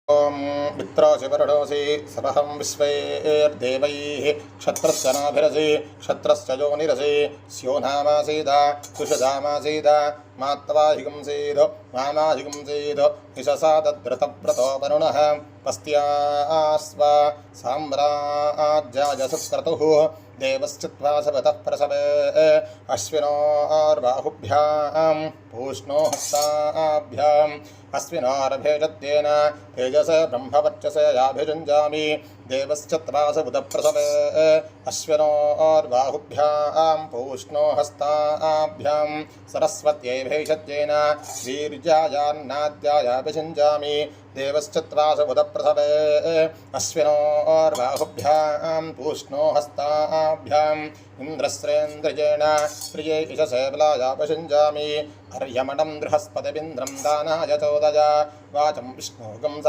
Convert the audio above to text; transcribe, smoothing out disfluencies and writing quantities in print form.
ओं मित्राशिवरडोऽसि सपहं विश्वैर्देवैः क्षत्रस्य नाभिरसि क्षत्रस्य योनिरसि स्यो नामासीद कुशधामासीद मात्वाहिगंसीद मामाहिगंसीद यशसा तद्धृतव्रतो वरुणः पस्त्यास्व साम्राज्याय सुक्रतुः देवश्चित्वा सपतः प्रसवे अश्विनोर्बाहुभ्यां पूष्णो हस्ताभ्याम् अश्विनोरभेजत्येन तेजस ब्रह्मवर्चसे याभिजुञ्जामि देवश्चित्वा सपतः प्रसवे अश्विनोर्बाहुभ्यां पूष्णो हस्ताभ्यां सरस्वत्यै भेषत्येन वीर्यायान्नाद्यायाभिषिञ्जामि देवश्चित्वा सपतः प्रसवे अश्विनोर्बाहुभ्यां पूष्णो हस्ताभ्याम् इन्द्रस्रेन्द्रियेण प्रिये यशसे बलायापशिञ्जामि अर्यमणं बृहस्पतिमिन्द्रं दानाय चोदय वाचं विष्णुगं